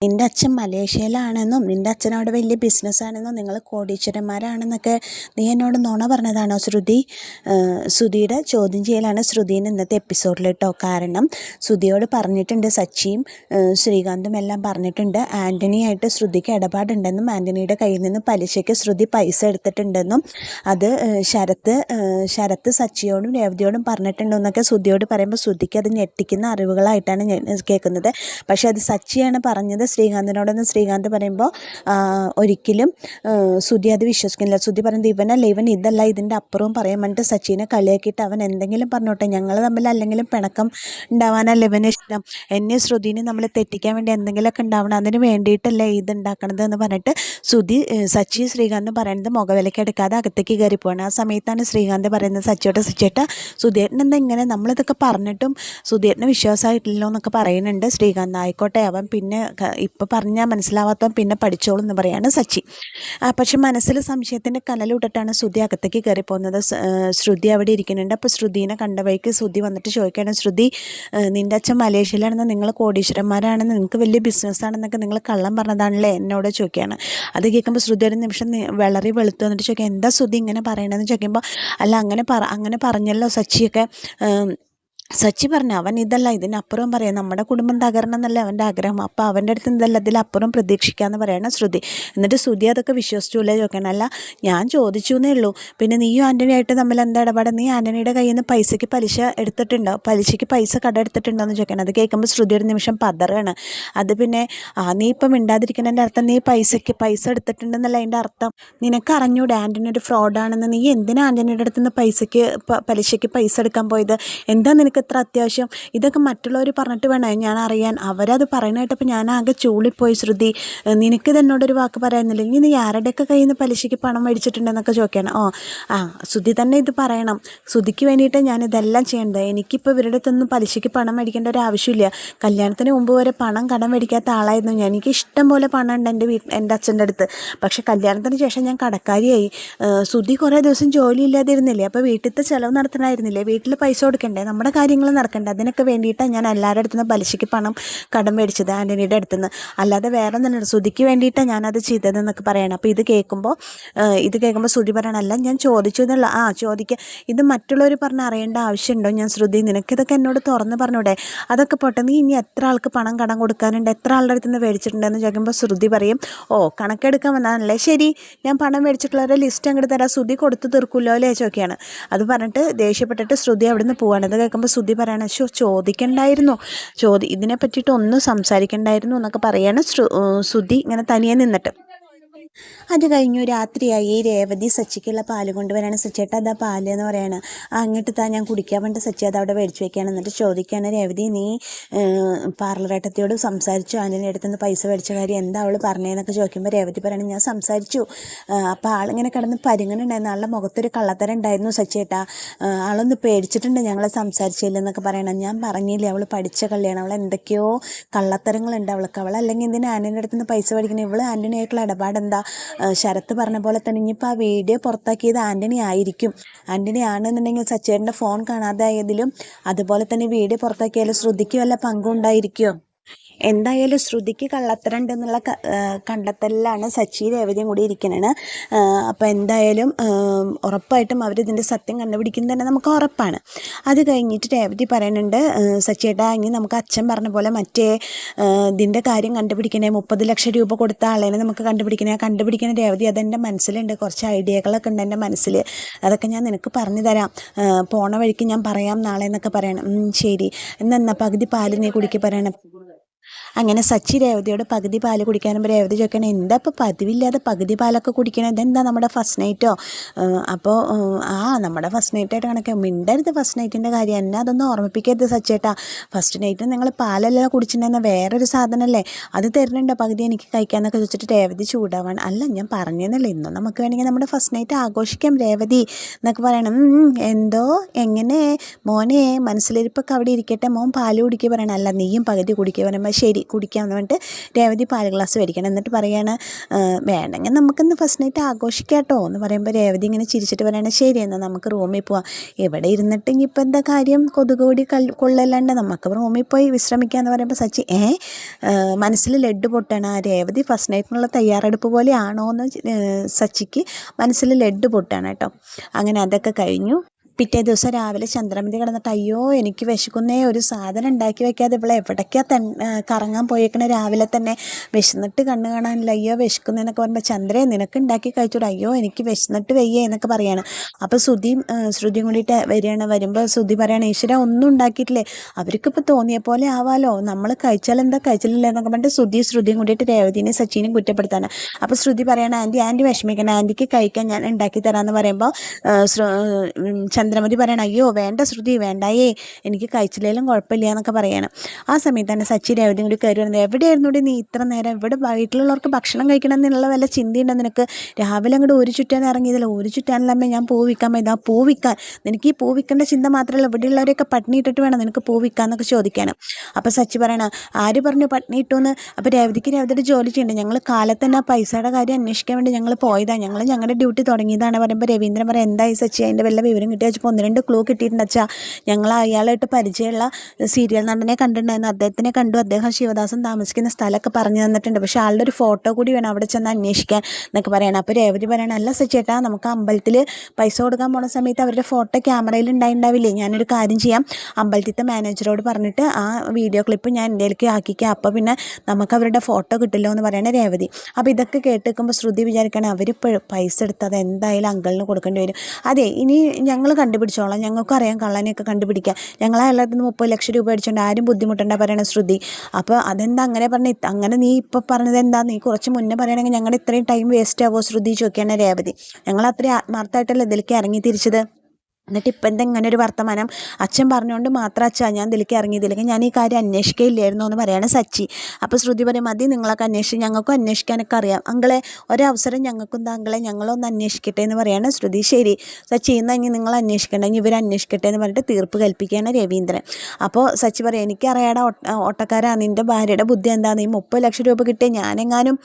നിൻ്റെ അച്ഛൻ മലേഷ്യയിലാണെന്നും നിൻ്റെ അച്ഛൻ അവിടെ വലിയ ബിസിനസ്സാണെന്നും നിങ്ങൾ കോടീശ്വരന്മാരാണെന്നൊക്കെ നീ എന്നോട് നുണ പറഞ്ഞതാണോ ശ്രുതി? ശ്രുതിയുടെ ചോദ്യം ചെയ്യലാണ് ശ്രുതിന് ഇന്നത്തെ എപ്പിസോഡിൽ കേട്ടോ. കാരണം ശ്രുതിയോട് പറഞ്ഞിട്ടുണ്ട്, സച്ചിയും ശ്രീകാന്തും എല്ലാം പറഞ്ഞിട്ടുണ്ട് ആൻ്റണിയായിട്ട് ശ്രുതിക്ക് ഇടപാടുണ്ടെന്നും ആൻ്റണിയുടെ കയ്യിൽ നിന്ന് പലിശയ്ക്ക് ശ്രുതി പൈസ എടുത്തിട്ടുണ്ടെന്നും അത് ശരത്ത് സച്ചിയോടും രേവതിയോടും പറഞ്ഞിട്ടുണ്ടെന്നൊക്കെ ശ്രുതിയോട് പറയുമ്പോൾ ശ്രുതിക്ക് അത് ഞെട്ടിക്കുന്ന അറിവുകളായിട്ടാണ് കേൾക്കുന്നത്. പക്ഷേ അത് സച്ചിയാണ് പറഞ്ഞത് ശ്രീകാന്തിനോടെന്ന് ശ്രീകാന്ത് പറയുമ്പോൾ ഒരിക്കലും ശ്രുതി അത് വിശ്വസിക്കുന്നില്ല. ശ്രുതി പറയുന്നത് ഇവനല്ല, ഇവൻ ഇതല്ല, ഇതിൻ്റെ അപ്പുറവും പറയാൻ വേണ്ടിയിട്ട് സച്ചിനെ കളിയാക്കിയിട്ട് അവൻ എന്തെങ്കിലും പറഞ്ഞോട്ടെ, ഞങ്ങൾ തമ്മിൽ അല്ലെങ്കിലും പിണക്കം ഉണ്ടാവാനല്ല ഇവന് ഇഷ്ടം, എന്നെ ശ്രുതിനെ നമ്മൾ തെറ്റിക്കാൻ വേണ്ടി എന്തെങ്കിലുമൊക്കെ ഉണ്ടാവണം, അതിന് വേണ്ടിയിട്ടല്ലേ ഇത് ഉണ്ടാക്കണത് എന്ന് പറഞ്ഞിട്ട് സച്ചി ശ്രീകാന്ത് പറയുന്നത് മുഖവിലയ്ക്ക് എടുക്കാതെ അകത്തേക്ക് കയറി പോവാണ്. ആ സമയത്താണ് ശ്രീകാന്ത് പറയുന്നത് സച്ചിയേട്ട സുധീരൻ എന്താ ഇങ്ങനെ, നമ്മളിതൊക്കെ പറഞ്ഞിട്ടും സുധീരന് വിശ്വാസമായിട്ടില്ലല്ലോ എന്നൊക്കെ പറയുന്നുണ്ട് ശ്രീകാന്ത്. ആയിക്കോട്ടെ, അവൻ പിന്നെ ഇപ്പോൾ പറഞ്ഞാൽ മനസ്സിലാവാത്തവൻ പിന്നെ പഠിച്ചോളൂ എന്ന് പറയാണ് സച്ചി. പക്ഷെ മനസ്സിൽ സംശയത്തിൻ്റെ കനലിട്ടിട്ടാണ് ശ്രുതി അകത്തേക്ക് കയറി പോകുന്നത്. ശ്രുതി അവിടെ ഇരിക്കുന്നുണ്ട്. അപ്പോൾ ശ്രുതിനെ കണ്ട വഴിക്ക് ശ്രുതി വന്നിട്ട് ചോദിക്കുകയാണ്, ശ്രുതി നിൻ്റെ അച്ഛൻ മലേഷ്യയിലാണെന്ന്, നിങ്ങൾ കോടീശ്വരന്മാരാണെന്ന്, നിങ്ങൾക്ക് വലിയ ബിസിനസ്സാണെന്നൊക്കെ നിങ്ങൾ കള്ളം പറഞ്ഞതാണല്ലേ എന്നോട് ചോദിക്കുകയാണ്. അത് കേൾക്കുമ്പോൾ ശ്രുതി ഒരു നിമിഷം വളരെ വെളുത്തു വന്നിട്ട് ചോദിക്കുക, എന്താ ശ്രുതി ഇങ്ങനെ പറയണമെന്ന് ചോദിക്കുമ്പോൾ, അല്ല അങ്ങനെ പറഞ്ഞല്ലോ സച്ചിയൊക്കെ. സച്ചി പറഞ്ഞു അവൻ ഇതല്ല ഇതിനപ്പുറം പറയാം, നമ്മുടെ കുടുംബം തകരണം എന്നല്ല അവൻ്റെ ആഗ്രഹം, അപ്പോൾ അവൻ്റെ അടുത്ത് ഇതല്ല ഇതിലപ്പുറം പ്രതീക്ഷിക്കാമെന്ന് പറയണം ശ്രുതി. എന്നിട്ട് ശ്രുതി അതൊക്കെ വിശ്വസിച്ചില്ലേ ചോദിക്കണം. അല്ല ഞാൻ ചോദിച്ചു എന്നേ ഉള്ളൂ, പിന്നെ നീയും ആൻ്റണിയായിട്ട് തമ്മിൽ എന്താ ഇടപാട്, നീ ആൻ്റണിയുടെ കയ്യിൽ നിന്ന് പൈസയ്ക്ക് പലിശ എടുത്തിട്ടുണ്ടോ, പലിശയ്ക്ക് പൈസ കട എടുത്തിട്ടുണ്ടോ എന്ന് ചോദിക്കണം. അത് കേൾക്കുമ്പോൾ ശ്രുതി ഒരു നിമിഷം പതറാണ്. അത് പിന്നെ നീ ഇപ്പം മിണ്ടാതിരിക്കുന്നതിൻ്റെ അർത്ഥം നീ പൈസ എടുത്തിട്ടുണ്ടെന്നല്ല അതിൻ്റെ അർത്ഥം. നിനക്ക് അറിഞ്ഞൂടെ ആൻ്റണി ഒരു ഫ്രോഡാണെന്ന്, നീ എന്തിനാ ആൻ്റണിയുടെ അടുത്ത് നിന്ന് പലിശയ്ക്ക് പൈസ എടുക്കാൻ പോയത്, എന്താ നിനക്ക് എത്ര അത്യാവശ്യം, ഇതൊക്കെ മറ്റുള്ളവർ പറഞ്ഞിട്ട് വേണേ ഞാൻ അറിയാൻ, അവരത് പറയുന്ന കേട്ടപ്പോൾ ഞാൻ ആകെ ചൂളിപ്പോയി. ശ്രുതി നിനക്കിത് എന്നോടൊരു വാക്ക് പറയാനില്ല, ഇനി നീ ആരുടെയൊക്കെ കയ്യിൽ നിന്ന് പലിശയ്ക്ക് പണം മേടിച്ചിട്ടുണ്ടെന്നൊക്കെ ചോദിക്കണം. ശ്രുതി തന്നെ ഇത് പറയണം, ശ്രുതിക്ക് വേണ്ടിയിട്ട് ഞാൻ ഇതെല്ലാം ചെയ്യേണ്ടത്, എനിക്കിപ്പോൾ ഇവരുടെ അടുത്തൊന്നും പലിശയ്ക്ക് പണം മേടിക്കേണ്ട ഒരു ആവശ്യമില്ല, കല്യാണത്തിന് മുമ്പ് വരെ കടം മേടിക്കാത്ത ആളായിരുന്നു ഞാൻ, എനിക്ക് ഇഷ്ടം പോലെ പണം ഉണ്ട് എൻ്റെ അച്ഛൻ്റെ അടുത്ത്, പക്ഷേ കല്യാണത്തിന് ശേഷം ഞാൻ കടക്കാരിയായി. ശ്രുതി കുറേ ദിവസം ജോലി ഇല്ലാതിരുന്നില്ലേ, അപ്പോൾ വീട്ടിലത്തെ ചിലവ് നടത്തണമായിരുന്നില്ലേ, വീട്ടിൽ പൈസ കൊടുക്കണ്ടേ, നമ്മുടെ കാര്യങ്ങൾ നടക്കണ്ടേ, അതിനൊക്കെ വേണ്ടിയിട്ടാണ് ഞാൻ എല്ലാവരുടെ അടുത്തുനിന്ന് പലിശയ്ക്ക് പണം കടം മേടിച്ചത് ആൻ്റണിയുടെ അടുത്തുനിന്ന്, അല്ലാതെ വേറെ ഒന്നും ശ്രുതിക്ക് വേണ്ടിയിട്ടാണ് ഞാനത് ചെയ്തതെന്നൊക്കെ പറയണം. അപ്പോൾ ഇത് കേൾക്കുമ്പോൾ ശ്രുതി പറയണല്ല ഞാൻ ചോദിച്ചു എന്നുള്ള ചോദിക്കുക, ഇത് മറ്റുള്ളവർ പറഞ്ഞ് അറിയേണ്ട ആവശ്യമുണ്ടോ ഞാൻ ശ്രുതി, നിനക്കിതൊക്കെ എന്നോട് തുറന്ന് പറഞ്ഞൂടെ, അതൊക്കെ പോട്ടെ, നീ ഇനി എത്ര ആൾക്ക് പണം കടം കൊടുക്കാനുണ്ട്, എത്ര ആളുടെ അടുത്തുനിന്ന് മേടിച്ചിട്ടുണ്ടെന്ന് ചോദിക്കുമ്പോൾ ശ്രുതി പറയും, കണക്കെടുക്കാൻ വന്നാണല്ലേ, ശരി ഞാൻ പണം മേടിച്ചിട്ടുള്ളവരുടെ ലിസ്റ്റ് അങ്ങോട്ട് തരാം, ശ്രുതി കൊടുത്തു തീർക്കുമല്ലോ അല്ലേ ചോദിക്കുകയാണ്. അത് പറഞ്ഞിട്ട് ദേഷ്യപ്പെട്ടിട്ട് ശ്രുതി അവിടെ നിന്ന് പോവാണ്. അത് കേൾക്കുമ്പോൾ ശ്രുതി പറയണ ചോദിക്കണ്ടായിരുന്നു, ഇതിനെ പറ്റിയിട്ട് ഒന്നും സംസാരിക്കണ്ടായിരുന്നു എന്നൊക്കെ പറയാണ് ശ്രുതി ഇങ്ങനെ തനിയെ നിന്നിട്ട്. അത് കഴിഞ്ഞു രാത്രിയായി. രേവതി സച്ചിക്കുള്ള പാല് കൊണ്ടുവരാണ്. സച്ചിയേട്ട അതാ പാല് എന്ന് പറയാണ്. അങ്ങോട്ട് ഞാൻ കുടിക്കാൻ വേണ്ടി സച്ചി അത് അവിടെ മേടിച്ച് വയ്ക്കുകയാണ്. എന്നിട്ട് ചോദിക്കുകയാണ്, രേവതി നീ പാർലറേട്ടത്തിയോട് സംസാരിച്ചു, ആൻ്റണി അടുത്തുനിന്ന് പൈസ മേടിച്ച കാര്യം എന്താ അവൾ പറഞ്ഞതെന്നൊക്കെ ചോദിക്കുമ്പോൾ രേവതി പറയണം ഞാൻ സംസാരിച്ചു, അപ്പോൾ ആളിങ്ങനെ കിടന്ന് പരിങ്ങനുണ്ടായിരുന്നു, ആളുടെ മുഖത്തൊരു കള്ളത്തരം ഉണ്ടായിരുന്നു സച്ചിയേട്ട, ആളൊന്ന് പേടിച്ചിട്ടുണ്ട് ഞങ്ങളെ സംസാരിച്ചില്ലെന്നൊക്കെ പറയണം. ഞാൻ പറഞ്ഞില്ലേ അവൾ പഠിച്ച കള്ളിയാണ്, അവൾ എന്തൊക്കെയോ കള്ളത്തരങ്ങളുണ്ട് അവൾക്ക്, അല്ലെങ്കിൽ എന്തിനാ ആൻ്റണിയുടെ അടുത്തുനിന്ന് പൈസ മേടിക്കണം, ഇവൾ ആൻ്റണി ആയിട്ടുള്ള ഇടപാട് എന്താ. ശരത്ത് പറഞ്ഞ പോലെ തന്നെ ഇനിയിപ്പോൾ ആ വീഡിയോ പുറത്താക്കിയത് ആൻ്റണി ആയിരിക്കും, ആൻ്റണി ആണെന്നുണ്ടെങ്കിൽ സച്ചേട്ടൻ്റെ ഫോൺ കാണാതായതിലും അതുപോലെ തന്നെ വീഡിയോ പുറത്താക്കിയാലും ശ്രുതിക്ക് വല്ല പങ്കും ഉണ്ടായിരിക്കുമോ. എന്തായാലും ശ്രുതിക്ക് കള്ളത്തരം ഉണ്ടെന്നുള്ള കണ്ടെത്തലിലാണ് സച്ചി രേവതിയും കൂടി ഇരിക്കുന്നത്. അപ്പോൾ എന്തായാലും ഉറപ്പായിട്ടും അവരിതിൻ്റെ സത്യം കണ്ടുപിടിക്കുന്നത് തന്നെ നമുക്ക് ഉറപ്പാണ്. അത് കഴിഞ്ഞിട്ട് രേവതി പറയുന്നുണ്ട്, സച്ചിയേട്ടാ ഇനി നമുക്ക് അച്ഛൻ പറഞ്ഞ പോലെ മറ്റേ ഇതിൻ്റെ കാര്യം കണ്ടുപിടിക്കണേ, 30 ലക്ഷം രൂപ കൊടുത്ത ആളേനെ നമുക്ക് കണ്ടുപിടിക്കണ രേവതി, അതെൻ്റെ മനസ്സിലുണ്ട്, കുറച്ച് ഐഡിയകളൊക്കെ ഉണ്ട് എൻ്റെ മനസ്സിൽ, അതൊക്കെ ഞാൻ നിനക്ക് പറഞ്ഞു തരാം, പോണ വഴിക്ക് ഞാൻ പറയാം നാളെ എന്നൊക്കെ പറയണം. ശരി എന്നാ പകുതി പാല് നീ കുടിക്ക് പറയണം. അങ്ങനെ സച്ചി രേവതിയോട് പകുതി പാല് കുടിക്കാനും രേവതി ചോദിക്കണം, എന്താ ഇപ്പോൾ പതിവില്ലാതെ പകുതി പാലൊക്കെ കുടിക്കണം, ഇതെന്താ നമ്മുടെ ഫസ്റ്റ് നൈറ്റോ. അപ്പോൾ നമ്മുടെ ഫസ്റ്റ് നൈറ്റായിട്ട് കണക്കെ മിണ്ടരുത്, ഫസ്റ്റ് നൈറ്റിൻ്റെ കാര്യം എന്നെ അതൊന്നും ഓർമ്മിപ്പിക്കരുത് സച്ചേട്ടാ, ഫസ്റ്റ് നൈറ്റ് നിങ്ങൾ പാലെല്ലാം കുടിച്ചിട്ടുണ്ടെന്ന വേറൊരു സാധനമല്ലേ, അത് തരുന്നുണ്ടോ പകുതി എനിക്ക് കഴിക്കാമെന്നൊക്കെ ചോദിച്ചിട്ട് രേവതി ചൂടാവാണ്. അല്ല ഞാൻ പറഞ്ഞതല്ലേ, ഇന്നും നമുക്ക് വേണമെങ്കിൽ നമ്മുടെ ഫസ്റ്റ് നൈറ്റ് ആഘോഷിക്കാം രേവതി എന്നൊക്കെ പറയണം. എന്തോ എങ്ങനെ മോനെ മനസ്സിലിരിപ്പൊക്കെ അവിടെ ഇരിക്കട്ടെ, മോൻ പാല് കുടിക്കുക പറയണം, അല്ല നീയും പകുതി കുടിക്കുക പറയുമ്പോൾ ശരി കുടിക്കാമെന്ന് പറഞ്ഞിട്ട് രേവതി പാൽ ഗ്ലാസ് മേടിക്കണം. എന്നിട്ട് പറയാണ് വേണമെങ്കിൽ നമുക്കിന്ന് ഫസ്റ്റ് നൈറ്റ് ആഘോഷിക്കാം കേട്ടോ എന്ന് പറയുമ്പോൾ രേവതി ഇങ്ങനെ ചിരിച്ചിട്ട് പറയണ ശരി എന്നാൽ നമുക്ക് റൂമിൽ പോവാം. ഇവിടെ ഇരുന്നിട്ട് ഇനിയിപ്പോൾ എന്താ കാര്യം, കൊതുകുകൂടി കൊള്ളല്ലാണ്ട് നമുക്ക് റൂമിൽ പോയി വിശ്രമിക്കാമെന്ന് പറയുമ്പോൾ സച്ചി മനസ്സിൽ ലഡ്ഡു പൊട്ടാണ്. ആ രേവതി ഫസ്റ്റ് നൈറ്റിനുള്ള തയ്യാറെടുപ്പ് പോലെയാണോ എന്ന് സച്ചിക്ക് മനസ്സിൽ ലഡ്ഡു പൊട്ടാണ് കേട്ടോ. അങ്ങനെ അതൊക്കെ കഴിഞ്ഞു. പിറ്റേ ദിവസം രാവിലെ ചന്ദ്രമതി കിടന്നിട്ട് അയ്യോ എനിക്ക് വിശക്കുന്നേ, ഒരു സാധനം ഉണ്ടാക്കി വെക്കാതെ ഇവിടെ എവിടേക്കാ കറങ്ങാൻ പോയേക്കണേ, രാവിലെ തന്നെ വിശന്നിട്ട് കണ്ണ് കാണാനില്ല, അയ്യോ വിശക്കുന്നതെന്നൊക്കെ പറയുമ്പോൾ ചന്ദ്രേ നിനക്ക് ഉണ്ടാക്കി കഴിച്ചൂടെ, അയ്യോ എനിക്ക് വിശന്നിട്ട് വയ്യേ എന്നൊക്കെ പറയാണ്. അപ്പോൾ ശ്രുതിയും കൂടിയിട്ട് വരികയാണ്. വരുമ്പോൾ ശ്രുതി പറയാണ് ഈശ്വര ഒന്നും ഉണ്ടാക്കിയിട്ടില്ലേ, അവർക്കിപ്പോൾ തോന്നിയ പോലെ ആവാലോ, നമ്മൾ കഴിച്ചാൽ എന്താ കഴിച്ചില്ല എന്നൊക്കെ പറഞ്ഞിട്ട് ശ്രുതിയും കൂടിയിട്ട് രേവതിനെയും സച്ചിനെയും കുറ്റപ്പെടുത്താണ്. അപ്പോൾ ശ്രുതി പറയാണ് ആൻറ്റി വിഷമിക്കണം, ആൻറ്റിക്ക് കഴിക്കാൻ ഞാൻ ഉണ്ടാക്കി തരാമെന്ന് പറയുമ്പോൾ ചന്ദ്രമതി പറയണം അയ്യോ വേണ്ട ശ്രുതി വേണ്ടായേ, എനിക്ക് കഴിച്ചില്ലേലും കുഴപ്പമില്ല എന്നൊക്കെ പറയണം. ആ സമയത്ത് തന്നെ സച്ചി രേവതിയും കൂടി കയറി വരുന്നത് എവിടെയായിരുന്നു കൂടി നീ ഇത്ര നേരം, ഇവിടെ വീട്ടിലുള്ളവർക്ക് ഭക്ഷണം കഴിക്കണം എന്നുള്ള വല്ല ചിന്തയുണ്ടോ നിനക്ക്, രാവിലെ അങ്ങോട്ട് ഒരു ചുറ്റാൻ ഇറങ്ങിയതല്ലോ, ഒരു ചുറ്റാനല്ലമ്മേ ഞാൻ പൂ വിൽക്കാൻ പോയതാ, പൂ വിൽക്കാൻ നിനക്ക് ഈ പൂ വിൽക്കേണ്ട ചിന്ത മാത്രമല്ല ഇവിടെയുള്ളവരെയൊക്കെ പട്ടിണി ഇട്ടിട്ട് വേണം നിനക്ക് പൂ വിൽക്കാന്നൊക്കെ ചോദിക്കാനും. അപ്പോൾ സച്ചി പറയണം ആര് പറഞ്ഞു പട്ടിണി ഇട്ടുമെന്ന്. അപ്പോൾ രേവതിയുടെ ജോലി ചെയ്യണ്ടേ, ഞങ്ങൾ കാലത്ത് തന്നെ ആ പൈസയുടെ കാര്യം അന്വേഷിക്കാൻ വേണ്ടി ഞങ്ങൾ പോയതാണ്, ഞങ്ങളുടെ ഡ്യൂട്ടി തുടങ്ങിയതാണ് പറയുമ്പോൾ രവീന്ദ്രൻ പറയാം എന്തായി സച്ചി അതിൻ്റെ വല്ല വിവരം കിട്ടിയ വെച്ചപ്പോൾ 1-2 ക്ലൂ കിട്ടിയിട്ടുണ്ട് അച്ഛാ, ഞങ്ങൾ അയാളായിട്ട് പരിചയമുള്ള സീരിയൽ നടനെ കണ്ടിട്ടുണ്ടായിരുന്നു, അദ്ദേഹത്തിനെ കണ്ടു, അദ്ദേഹം ശിവദാസൻ താമസിക്കുന്ന സ്ഥലമൊക്കെ പറഞ്ഞു തന്നിട്ടുണ്ട്, പക്ഷേ ആളുടെ ഒരു ഫോട്ടോ കൂടി വേണം അവിടെ ചെന്ന് അന്വേഷിക്കാൻ എന്നൊക്കെ പറയണം. അപ്പോൾ രേവതി പറയണം അല്ല സച്ചേട്ടാ നമുക്ക് അമ്പലത്തിൽ പൈസ കൊടുക്കാൻ പോണ സമയത്ത് അവരുടെ ഫോട്ടോ ക്യാമറയിൽ ഉണ്ടാവില്ലേ, ഞാനൊരു കാര്യം ചെയ്യാം അമ്പലത്തിലത്തെ മാനേജറോട് പറഞ്ഞിട്ട് ആ വീഡിയോ ക്ലിപ്പ് ഞാൻ ഇന്ത്യയിലേക്ക് ആക്കിക്കാം, അപ്പോൾ പിന്നെ നമുക്ക് അവരുടെ ഫോട്ടോ കിട്ടില്ലോ എന്ന് പറയണ രേവതി. അപ്പോൾ ഇതൊക്കെ കേട്ടിരിക്കുമ്പോൾ ശ്രുതി വിചാരിക്കണം അവരിപ്പോൾ പൈസ എടുത്തത് എന്തായാലും അങ്കിളിന് കൊടുക്കേണ്ടി വരും, അതെ ഇനി ഞങ്ങൾ കണ്ടുപിടിച്ചോളാം, ഞങ്ങൾക്കും അറിയാം കള്ളനെയൊക്കെ കണ്ടുപിടിക്കാം, ഞങ്ങൾ അയാളുടെ 30 ലക്ഷം രൂപ അടിച്ചുകൊണ്ട് ആരും ബുദ്ധിമുട്ടണ്ട പറയണ ശ്രുതി. അപ്പോൾ അതെന്താ അങ്ങനെ പറഞ്ഞ, അങ്ങനെ നീ ഇപ്പോൾ പറഞ്ഞത് എന്താ, നീ കുറച്ച് മുന്നേ പറയണമെങ്കിൽ ഞങ്ങളുടെ ഇത്രയും ടൈം വേസ്റ്റ് ആവോ ശ്രുതി ചോദിക്കുകയാണ് രേവതി. ഞങ്ങൾ അത്രയും ആത്മാർത്ഥമായിട്ടല്ലേ ഇതിലേക്ക് ഇറങ്ങി തിരിച്ചത്, എന്നിട്ട് ഇപ്പം എന്താ ഇങ്ങനെ ഒരു വർത്തമാനം, അച്ഛൻ പറഞ്ഞുകൊണ്ട് മാത്രം അച്ഛാ ഞാൻ ഇതിലേക്ക് ഇറങ്ങിയതില്ലെങ്കിൽ ഞാൻ ഈ കാര്യം അന്വേഷിക്കുകയില്ലായിരുന്നു എന്ന് പറയാണ് സച്ചി. അപ്പോൾ ശ്രുതി പറയും മതി നിങ്ങളൊക്കെ അന്വേഷിച്ച്, ഞങ്ങൾക്കും അന്വേഷിക്കാനൊക്കെ അറിയാം അങ്കളെ, ഒരവസരം ഞങ്ങൾക്കും താങ്കളെ ഞങ്ങളൊന്ന് അന്വേഷിക്കട്ടെ എന്ന് പറയാണ് ശ്രുതി. ശരി സച്ചി എന്നാൽ ഇനി നിങ്ങൾ അന്വേഷിക്കണ്ട, ഇനി ഇവർ അന്വേഷിക്കട്ടെ എന്ന് പറഞ്ഞിട്ട് തീർപ്പ് കൽപ്പിക്കുകയാണ് രവീന്ദ്രൻ. അപ്പോൾ സച്ചി പറയും എനിക്കറിയാടാ ഓട്ടക്കാരാ, നിൻ്റെ ഭാര്യയുടെ ബുദ്ധി എന്താണെന്ന്, ഈ 30 ലക്ഷം രൂപ കിട്ടിയ ഞാനെങ്ങാനും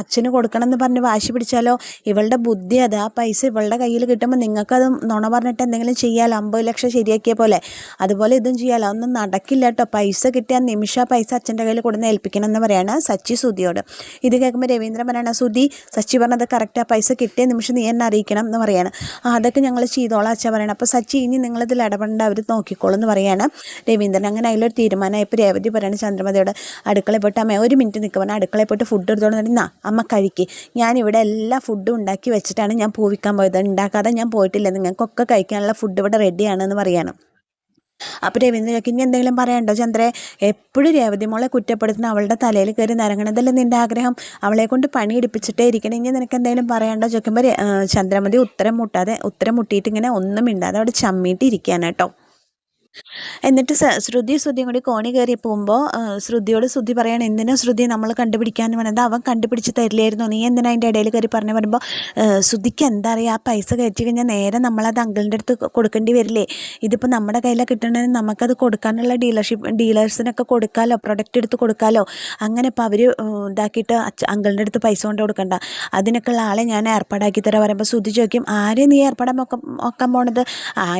അച്ഛന് കൊടുക്കണം എന്ന് പറഞ്ഞ് വാശി പിടിച്ചാലോ, ഇവളുടെ ബുദ്ധി അത്, ആ പൈസ ഇവളുടെ കയ്യിൽ കിട്ടുമ്പോൾ നിങ്ങൾക്കത് നുണ പറഞ്ഞിട്ട് എന്തെങ്കിലും ചെയ്യാലോ, 50 ലക്ഷം ശരിയാക്കിയ പോലെ അതുപോലെ ഇതും ചെയ്യാലോ, ഒന്നും നടക്കില്ല കേട്ടോ, പൈസ കിട്ടിയ നിമിഷ പൈസ അച്ഛൻ്റെ കയ്യിൽ കൊടുന്ന് ഏൽപ്പിക്കണം എന്ന് പറയാണ് സച്ചി സുധിയോട്. ഇത് കേൾക്കുമ്പോൾ രവീന്ദ്രൻ പറയണ സുധി സച്ചി പറഞ്ഞത് കറക്റ്റാണ്, പൈസ കിട്ടിയ നിമിഷം നീ എന്നെ അറിയിക്കണം എന്ന് പറയാണ്. അതൊക്കെ ഞങ്ങൾ ചെയ്തോളാം അച്ഛ പറയണം. അപ്പോൾ സച്ചി ഇനി നിങ്ങളിതിൽ ഇടപെടേണ്ട, അവർ നോക്കിക്കോളും എന്ന് പറയാണ് രവീന്ദ്രൻ. അങ്ങനെ അതിലൊരു തീരുമാനമായി. ഇപ്പോൾ രേവതി പറയാണ് ചന്ദ്രമതിയോട് അടുക്കളയിൽ പോയിട്ട് അമ്മ ഒരു മിനിറ്റ് നിൽക്കുക പറഞ്ഞാൽ അടുക്കളയിൽ പോയിട്ട് ഫുഡ് എടുത്തോണ്ട് അമ്മ കഴിക്ക്, ഞാനിവിടെ എല്ലാ ഫുഡും ഉണ്ടാക്കി വെച്ചിട്ടാണ് ഞാൻ പൂവിക്കാൻ പോയത്, ഉണ്ടാക്കാതെ ഞാൻ പോയിട്ടില്ല, നിങ്ങൾക്കൊക്കെ കഴിക്കാനുള്ള ഫുഡ് ഇവിടെ റെഡിയാണെന്ന് പറയാണ്. അപ്പോൾ രവീന്ദ്രക്ക് ഇനി എന്തെങ്കിലും പറയണ്ടോ ചന്ദ്രേ, എപ്പോഴും രേവതി മോളെ കുറ്റപ്പെടുത്തുന്ന അവളുടെ തലയിൽ കയറി നിരങ്ങണതല്ലേ നിൻ്റെ ആഗ്രഹം, അവളെ കൊണ്ട് പണി എടുപ്പിച്ചിട്ടേ ഇരിക്കണം, ഇനി നിനക്ക് എന്തെങ്കിലും പറയണ്ടോ ചോദിക്കുമ്പോൾ ചന്ദ്രമതി ഉത്തരം മുട്ടിയിട്ട് ഇങ്ങനെ ഒന്നും മിണ്ടാതെ അവിടെ ചമ്മിയിട്ട് ഇരിക്കുകയാണ് കേട്ടോ. എന്നിട്ട് ശ്രുതിയും കൂടി കോണി കയറി പോകുമ്പോൾ ശ്രുതിയോട് ശ്രുതി പറയണം എന്തിനാ ശ്രുതി നമ്മൾ കണ്ടുപിടിക്കാമെന്ന് പറഞ്ഞത്, അവൻ കണ്ടുപിടിച്ച് തരില്ലായിരുന്നു, നീ എന്തിനാ അതിൻ്റെ ഇടയിൽ കയറി പറഞ്ഞു പറയുമ്പോൾ ശ്രുതിക്ക് എന്താ അറിയുക, ആ പൈസ കയറ്റി കഴിഞ്ഞാൽ നേരെ നമ്മളത് അങ്കിളിൻ്റെ അടുത്ത് കൊടുക്കേണ്ടി വരില്ലേ, ഇതിപ്പോൾ നമ്മുടെ കയ്യിലാണ് കിട്ടണമെങ്കിൽ നമുക്കത് കൊടുക്കാനുള്ള ഡീലേഴ്സിനൊക്കെ കൊടുക്കാമല്ലോ, പ്രൊഡക്റ്റ് എടുത്ത് കൊടുക്കാമല്ലോ, അങ്ങനെ ഇപ്പോൾ അവർ ഇതാക്കിയിട്ട് അങ്കിളിൻ്റെ അടുത്ത് പൈസ കൊണ്ട് കൊടുക്കണ്ട, അതിനൊക്കെയുള്ള ആളെ ഞാൻ ഏർപ്പാടാക്കി തരാൻ പറയുമ്പോൾ ശ്രുതി ചോദിക്കും ആരെ നീ ഏർപ്പാടാൻ നോക്കാൻ പോണത്,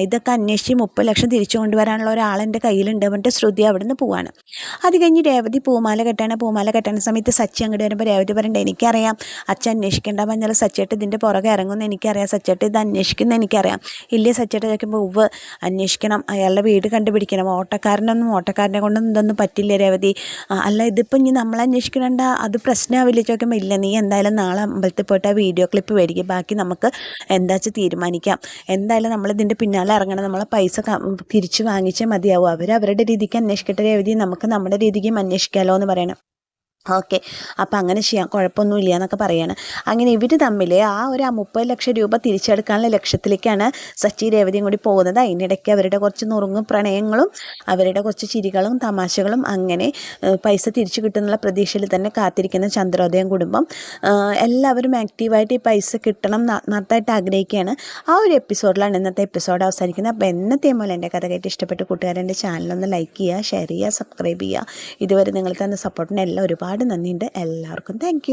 ഇതൊക്കെ അന്വേഷിച്ച് 30 ലക്ഷം തിരിച്ചു കൊണ്ടുവരാനുള്ള ഒരാളെൻ്റെ കയ്യിലുണ്ട് പറഞ്ഞിട്ട് ശ്രുതി അവിടെ നിന്ന് പോവാണ്. അത് കഴിഞ്ഞ് രേവതി പൂമാല കെട്ടണ സമയത്ത് സച്ചി അങ്ങോട്ട് വരുമ്പോൾ രേവതി പറയണ്ട എനിക്കറിയാം അച്ഛൻ അന്വേഷിക്കേണ്ട പറഞ്ഞാൽ സച്ചേട്ട് ഇതിൻ്റെ പുറകെ ഇറങ്ങുമെന്ന് എനിക്കറിയാം, സച്ചേട്ട് ഇത് അന്വേഷിക്കുന്ന എനിക്കറിയാം, ഇല്ലേ സച്ചേട്ട് ചോദിക്കുമ്പോൾ ഉവ്വ് അന്വേഷിക്കണം, അയാളുടെ വീട് കണ്ടുപിടിക്കണം, ഓട്ടക്കാരനെ കൊണ്ടൊന്നും ഇതൊന്നും പറ്റില്ല രേവതി, അല്ല ഇതിപ്പോൾ ഇനി നമ്മൾ അന്വേഷിക്കണ്ട അത് പ്രശ്നമാവില്ല ചോദിക്കുമ്പോൾ ഇല്ല നീ എന്തായാലും നാളെ അമ്പലത്തിൽ പോയിട്ട് ആ വീഡിയോ ക്ലിപ്പ് മേടിക്കുക, ബാക്കി നമുക്ക് എന്താ വെച്ചാൽ തീരുമാനിക്കാം, എന്തായാലും നമ്മളിതിൻ്റെ പിന്നാലെ ഇറങ്ങണം, നമ്മളെ പൈസ തിരിച്ചു വാങ്ങിച്ചേ മതിയാവും, അവരവരുടെ രീതിക്ക് അന്വേഷിക്കട്ടെ രേവതി, നമുക്ക് നമ്മുടെ രീതിക്കും അന്വേഷിക്കാമല്ലോ എന്ന് പറയണം. ഓക്കെ, അപ്പോൾ അങ്ങനെ ചെയ്യാം, കുഴപ്പമൊന്നുമില്ല എന്നൊക്കെ പറയാണ്. അങ്ങനെ ഇവർ തമ്മിൽ ആ ഒരു 30 ലക്ഷം രൂപ തിരിച്ചെടുക്കാനുള്ള ലക്ഷ്യത്തിലേക്കാണ് സച്ചി രേവതിയും കൂടി പോകുന്നത്. അതിനിടയ്ക്ക് അവരുടെ കുറച്ച് നുറുങ്ങും പ്രണയങ്ങളും അവരുടെ കുറച്ച് ചിരികളും തമാശകളും അങ്ങനെ പൈസ തിരിച്ചു കിട്ടുന്നുള്ള പ്രതീക്ഷയിൽ തന്നെ കാത്തിരിക്കുന്ന ചന്ദ്രോദയം കുടുംബം എല്ലാവരും ആക്റ്റീവായിട്ട് ഈ പൈസ കിട്ടണം നന്നായിട്ട് ആഗ്രഹിക്കുകയാണ്. ആ ഒരു എപ്പിസോഡിലാണ് ഇന്നത്തെ എപ്പിസോഡ് അവസാനിക്കുന്നത്. അപ്പോൾ എന്നത്തെയും പോലെ എൻ്റെ കഥ കേട്ട് ഇഷ്ടപ്പെട്ട കൂട്ടുകാരെൻ്റെ ചാനലൊന്ന് ലൈക്ക് ചെയ്യുക, ഷെയർ ചെയ്യുക, സബ്സ്ക്രൈബ് ചെയ്യുക. ഇതുവരെ നിങ്ങൾ തന്ന സപ്പോർട്ടിന് എല്ലാം ഒരുപാട് നന്ദിയുണ്ട്. എല്ലാവർക്കും താങ്ക്